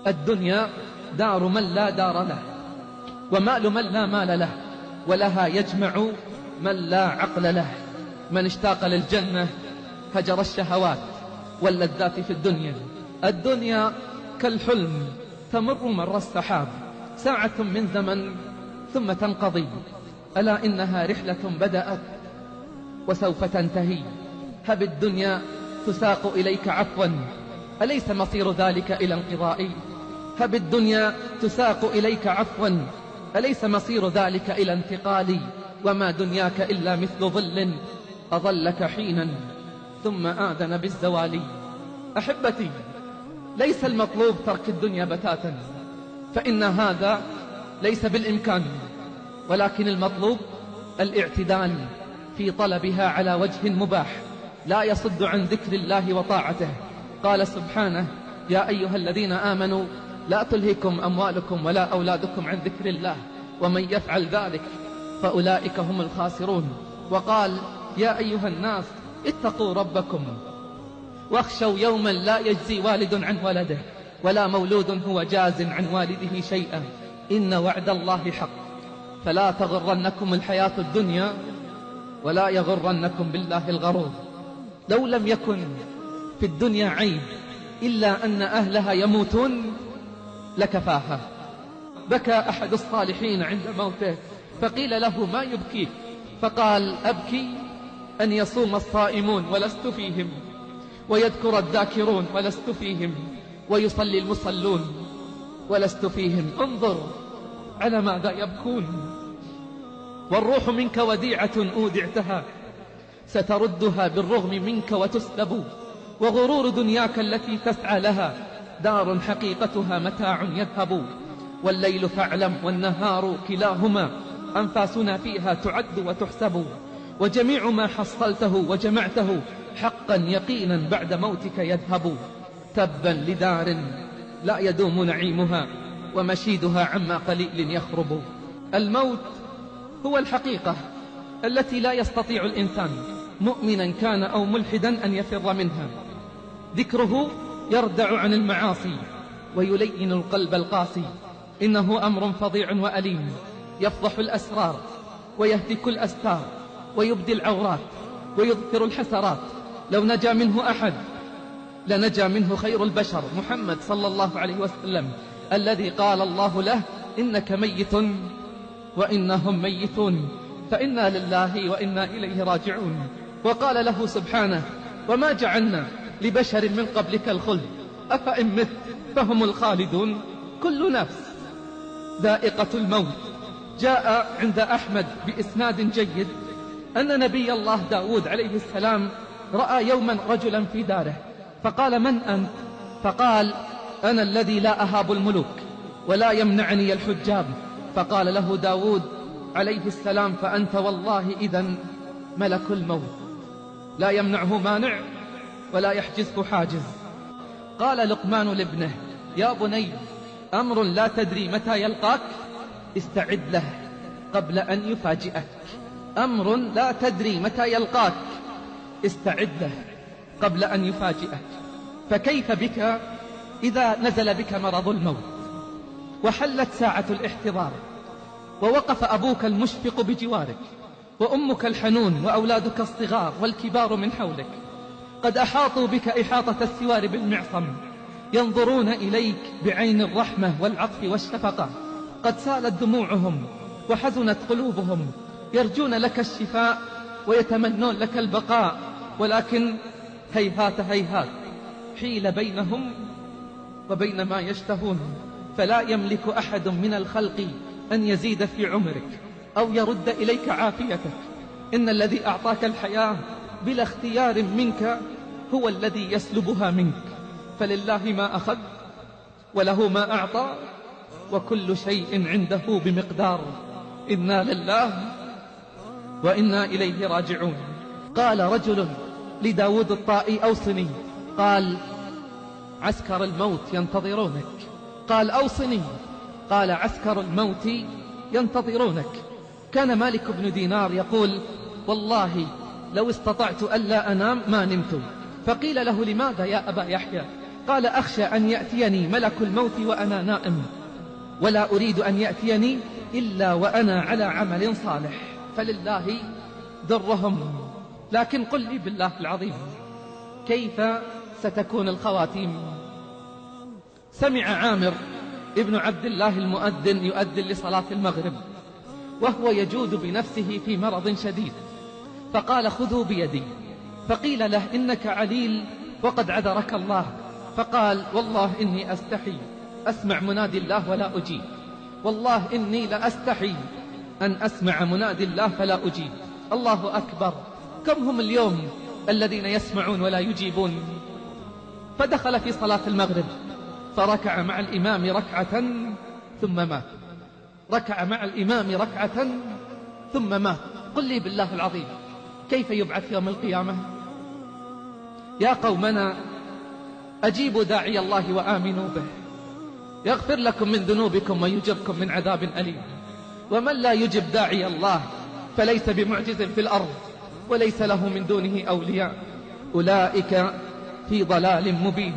الدنيا دار من لا دار له، ومال من لا مال له، ولها يجمع من لا عقل له. من اشتاق للجنة هجر الشهوات واللذات في الدنيا. الدنيا كالحلم تمر مر السحاب، ساعة من زمن ثم تنقضي، ألا إنها رحلة بدأت وسوف تنتهي. هب الدنيا تساق إليك عفوا، أليس مصير ذلك إلى انقضاء؟ هب الدنيا تساق إليك عفوا، أليس مصير ذلك إلى انتقال؟ وما دنياك إلا مثل ظل أظلك حينا ثم آذن بالزوال. أحبتي، ليس المطلوب ترك الدنيا بتاتا، فإن هذا ليس بالإمكان، ولكن المطلوب الاعتدال في طلبها على وجه مباح لا يصد عن ذكر الله وطاعته. قال سبحانه: يا أيها الذين آمنوا لا تلهكم أموالكم ولا أولادكم عن ذكر الله ومن يفعل ذلك فأولئك هم الخاسرون. وقال: يا أيها الناس اتقوا ربكم واخشوا يوما لا يجزي والد عن ولده ولا مولود هو جاز عن والده شيئا إن وعد الله حق فلا تغرنكم الحياة الدنيا ولا يغرنكم بالله الغرور. لو لم يكن في الدنيا عيب إلا أن أهلها يموتون لكفاها. بكى أحد الصالحين عند موته فقيل له: ما يبكيك؟ فقال: أبكي أن يصوم الصائمون ولست فيهم، ويذكر الذاكرون ولست فيهم، ويصلي المصلون ولست فيهم. انظر على ماذا يبكون. والروح منك وديعة أودعتها ستردها بالرغم منك وتسلب، وغرور دنياك التي تسعى لها دار حقيقتها متاع يذهب. والليل فاعلم والنهار كلاهما أنفاسنا فيها تعد وتحسب، وجميع ما حصلته وجمعته حقا يقينا بعد موتك يذهب. تبا لدار لا يدوم نعيمها ومشيدها عما قليل يخرب. الموت هو الحقيقة التي لا يستطيع الإنسان مؤمنا كان أو ملحدا أن يفر منها. ذكره يردع عن المعاصي ويلين القلب القاسي. إنه أمر فظيع وأليم يفضح الأسرار ويهتك الأستار ويبدي العورات ويظهر الحسرات. لو نجا منه أحد لنجا منه خير البشر محمد صلى الله عليه وسلم، الذي قال الله له: إنك ميت وإنهم ميتون، فإنا لله وإنا إليه راجعون. وقال له سبحانه: وما جعلنا لبشر من قبلك الخلد أفإن مت فهم الخالدون، كل نفس ذائقة الموت. جاء عند أحمد بإسناد جيد أن نبي الله داود عليه السلام رأى يوما رجلا في داره فقال: من أنت؟ فقال: أنا الذي لا أهاب الملوك ولا يمنعني الحجاب. فقال له داود عليه السلام: فأنت والله إذن ملك الموت، لا يمنعه مانع ولا يحجزه حاجز. قال لقمان لابنه: يا بني، أمر لا تدري متى يلقاك، استعد له قبل أن يفاجئك. أمر لا تدري متى يلقاك، استعد له قبل أن يفاجئك. فكيف بك إذا نزل بك مرض الموت وحلت ساعة الاحتضار ووقف أبوك المشفق بجوارك وأمك الحنون وأولادك الصغار والكبار من حولك قد أحاطوا بك إحاطة السوار بالمعصم، ينظرون إليك بعين الرحمة والعطف والشفقة، قد سالت دموعهم وحزنت قلوبهم، يرجون لك الشفاء ويتمنون لك البقاء، ولكن هيهات هيهات حيل بينهم وبين ما يشتهون. فلا يملك أحد من الخلق أن يزيد في عمرك أو يرد إليك عافيتك. إن الذي أعطاك الحياة بلا اختيار منك هو الذي يسلبها منك، فلله ما أخذ وله ما أعطى وكل شيء عنده بمقدار. إنا لله وإنا إليه راجعون. قال رجل لداود الطائي: أوصني. قال: عسكر الموت ينتظرونك. قال: أوصني. قال: عسكر الموت ينتظرونك. كان مالك بن دينار يقول: والله لو استطعت ألا أنام ما نمت. فقيل له: لماذا يا أبا يحيى؟ قال أخشى أن يأتيني ملك الموت وأنا نائم، ولا أريد أن يأتيني إلا وأنا على عمل صالح، فلله درهم. لكن قل لي بالله العظيم كيف ستكون الخواتيم؟ سمع عامر ابن عبد الله المؤذن يؤذن لصلاة المغرب وهو يجود بنفسه في مرض شديد، فقال خذوا بيدي، فقيل له إنك عليل وقد عذرك الله، فقال والله إني أستحي أسمع منادي الله ولا أجيب، والله إني لأستحي أن أسمع منادي الله فلا أجيب. الله أكبر، كم هم اليوم الذين يسمعون ولا يجيبون؟ فدخل في صلاة المغرب فركع مع الإمام ركعة ثم مات، ركع مع الإمام ركعة ثم مات. قل لي بالله العظيم كيف يبعث يوم القيامة؟ يا قومنا أجيبوا داعي الله وآمنوا به يغفر لكم من ذنوبكم ويجركم من عذاب أليم. ومن لا يجب داعي الله فليس بمعجز في الأرض وليس له من دونه أولياء، أولئك في ضلال مبين.